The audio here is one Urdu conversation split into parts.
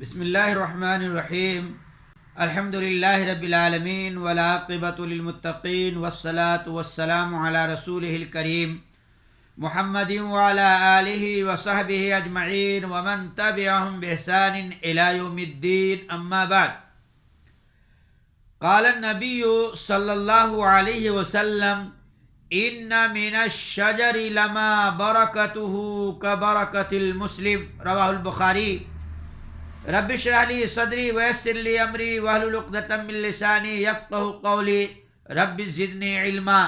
بسم اللہ الرحمن الرحیم الحمد للہ رب العالمین والعاقبۃ للمتقین والصلاة والسلام علی رسولہ الکریم محمد وعلی آلہ وصحبہ اجمعین ومن تبعہم بإحسان الی یوم الدین اما بعد قال النبی صلی اللہ علیہ وسلم ان من الشجر لما برکتہ کبرکۃ المسلم رواہ البخاری رب اشرح لی صدری ویسر لی امری واحلل عقدۃ من لسانی یفقہوا قولی رب زدنی علما۔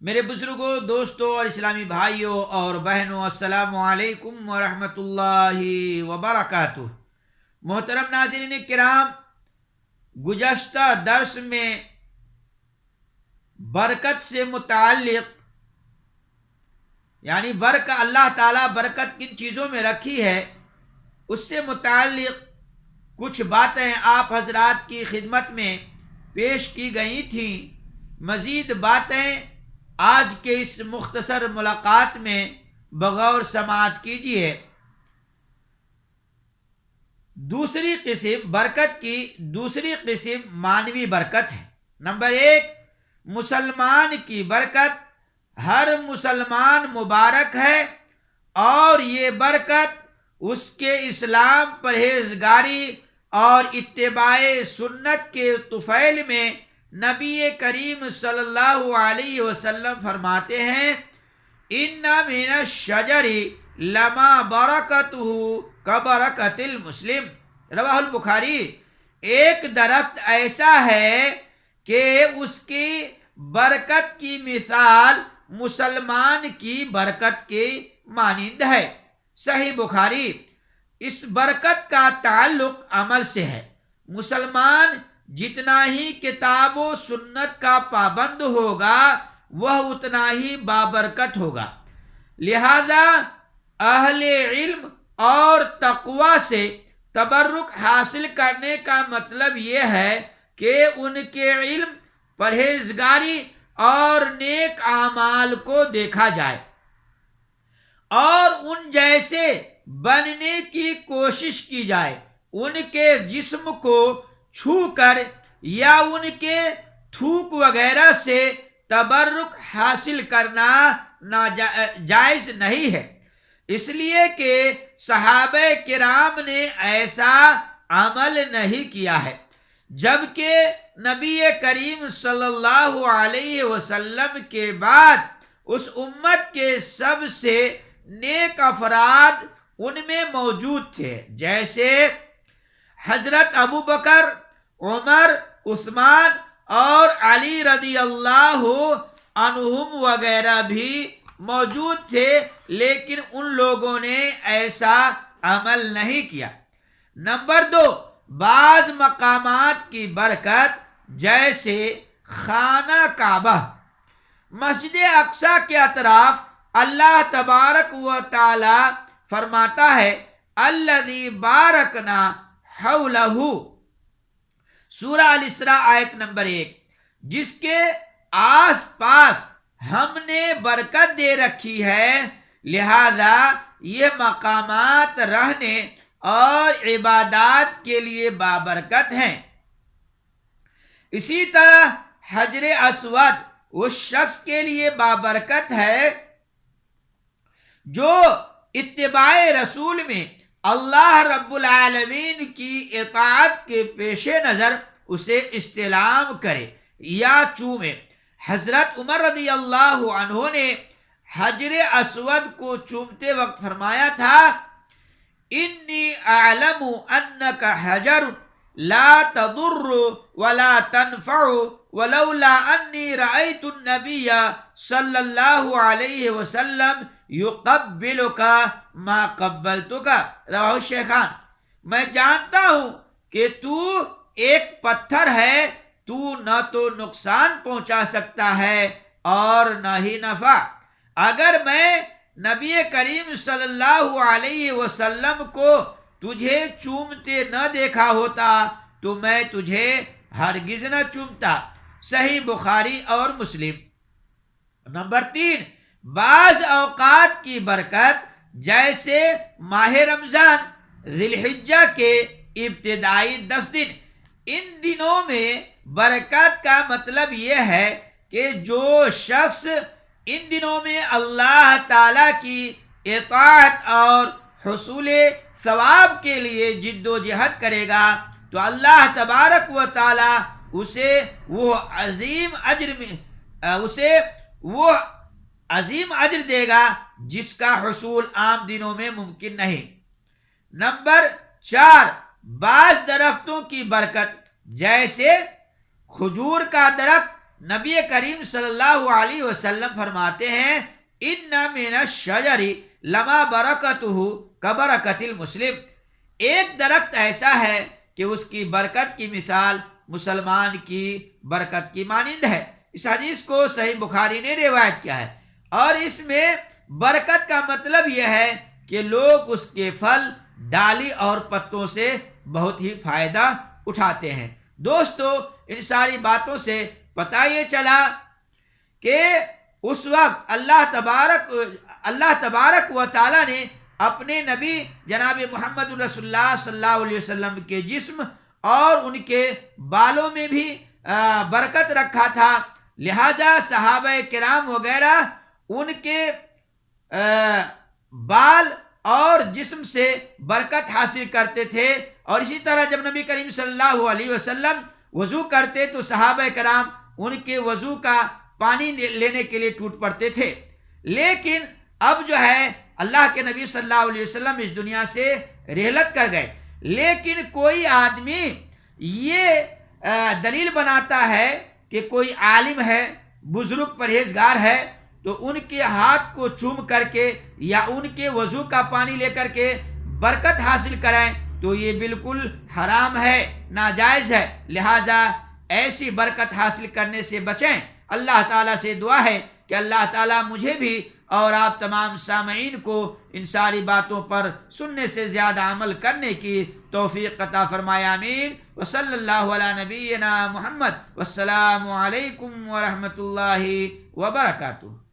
میرے بزرگوں، دوستوں اور اسلامی بھائیوں اور بہنوں، السلام علیکم ورحمۃ اللہ وبرکاتہ۔ محترم ناظرین کرام، گزشتہ درس میں برکت سے متعلق یعنی اللہ تعالیٰ برکت کن چیزوں میں رکھی ہے اس سے متعلق کچھ باتیں آپ حضرات کی خدمت میں پیش کی گئی تھیں۔ مزید باتیں آج کے اس مختصر ملاقات میں بغور سماعت کیجیے۔ دوسری قسم برکت کی دوسری قسم معنوی برکت ہے۔ نمبر 1، مسلمان کی برکت۔ ہر مسلمان مبارک ہے اور یہ برکت اس کے اسلام، پرہیزگاری اور اتباع سنت کے طفیل میں نبی کریم صلی اللہ علیہ وسلم فرماتے ہیں ان من الشجر لما برکتہ کبرکۃ المسلم رواہ البخاری۔ ایک درخت ایسا ہے کہ اس کی برکت کی مثال مسلمان کی برکت کے مانند ہے۔ صحیح بخاری۔ اس برکت کا تعلق عمل سے ہے۔ مسلمان جتنا ہی کتاب و سنت کا پابند ہوگا وہ اتنا ہی بابرکت ہوگا۔ لہذا اہل علم اور تقوی سے تبرک حاصل کرنے کا مطلب یہ ہے کہ ان کے علم، پرہیزگاری اور نیک اعمال کو دیکھا جائے اور ان جیسے بننے کی کوشش کی جائے۔ ان کے جسم کو چھو کر یا ان کے تھوک وغیرہ سے تبرک حاصل کرنا جائز نہیں ہے، اس لیے کہ صحابہ کرام نے ایسا عمل نہیں کیا ہے، جبکہ نبی کریم صلی اللہ علیہ وسلم کے بعد اس امت کے سب سے نیک افراد ان میں موجود تھے، جیسے حضرت ابو بکر، عمر، عثمان اور علی رضی اللہ عنہم وغیرہ بھی موجود تھے، لیکن ان لوگوں نے ایسا عمل نہیں کیا۔ نمبر 2، بعض مقامات کی برکت جیسے خانہ کعبہ، مسجد اقصی کے اطراف اللہ تبارک و تعالی فرماتا ہے الذی بارکنا حولہ، سورہ الاسراء آیت نمبر 1، جس کے آس پاس ہم نے برکت دے رکھی ہے، لہذا یہ مقامات رہنے اور عبادات کے لیے بابرکت ہیں۔ اسی طرح حجر اسود اس شخص کے لیے بابرکت ہے جو اتباع رسول میں اللہ رب العالمین کی اطاعت کے پیش نظر اسے استلام کرے یا چومے۔ حضرت عمر رضی اللہ عنہ نے حجر اسود کو چومتے وقت فرمایا تھا انی اعلم انک حجر لا تضر ولا تنفع ولولا انی رأیت النبی صلی اللہ علیہ وسلم یقبلک ما قبلتک رواہ الشیخان۔ میں جانتا ہوں کہ تو ایک پتھر ہے، تو نہ تو نقصان پہنچا سکتا ہے اور نہ ہی نفع۔ اگر میں نبی کریم صلی اللہ علیہ وسلم کو تجھے چومتے نہ دیکھا ہوتا تو میں تجھے ہرگز نہ چومتا۔ صحیح بخاری اور مسلم۔ نمبر 3، بعض اوقات کی برکت جیسے ماہ رمضان ذی الحجہ کے ابتدائی 10 دن. ان دنوں میں برکت کا مطلب یہ ہے کہ جو شخص ان دنوں میں اللہ تعالی کی اطاعت اور حصول ثواب کے لیے جد و جہد کرے گا تو اللہ تبارک و تعالی اسے وہ عظیم اجر دے گا جس کا حصول عام دنوں میں ممکن نہیں. نمبر 4، بعض درختوں کی برکت، جیسے کھجور کا درخت. نبی کریم صلی اللہ علیہ وسلم فرماتے ہیں ان من الشجر لما برکتہ کبرکت المسلم. ایک درخت ایسا ہے کہ اس کی برکت کی مثال مسلمان کی برکت کی مانند ہے. اس حدیث کو صحیح بخاری نے روایت کیا ہے، اور اس میں برکت کا مطلب یہ ہے کہ لوگ اس کے پھل، ڈالی اور پتوں سے بہت ہی فائدہ اٹھاتے ہیں. دوستو، ان ساری باتوں سے پتہ یہ چلا کہ اس وقت اللہ تبارک و تعالی نے اپنے نبی جناب محمد رسول اللہ صلی اللہ علیہ وسلم کے جسم اور ان کے بالوں میں بھی برکت رکھا تھا. لہذا صحابہ کرام وغیرہ ان کے بال اور جسم سے برکت حاصل کرتے تھے. اور اسی طرح جب نبی کریم صلی اللہ علیہ وسلم وضو کرتے تو صحابہ کرام ان کے وضو کا پانی لینے کے لیے ٹوٹ پڑتے تھے. لیکن اب جو ہے اللہ کے نبی صلی اللہ علیہ وسلم اس دنیا سے رحلت کر گئے، لیکن کوئی آدمی یہ دلیل بناتا ہے کہ کوئی عالم ہے، بزرگ پرہیزگار ہے، تو ان کے ہاتھ کو چوم کر کے یا ان کے وضو کا پانی لے کر کے برکت حاصل کریں تو یہ بالکل حرام ہے، ناجائز ہے. لہذا ایسی برکت حاصل کرنے سے بچیں. اللہ تعالیٰ سے دعا ہے کہ اللہ تعالیٰ مجھے بھی اور آپ تمام سامعین کو ان ساری باتوں پر سننے سے زیادہ عمل کرنے کی توفیق عطا فرمائے. آمین. وصلی اللہ علی نبینا محمد. والسلام علیکم ورحمۃ اللہ وبرکاتہ.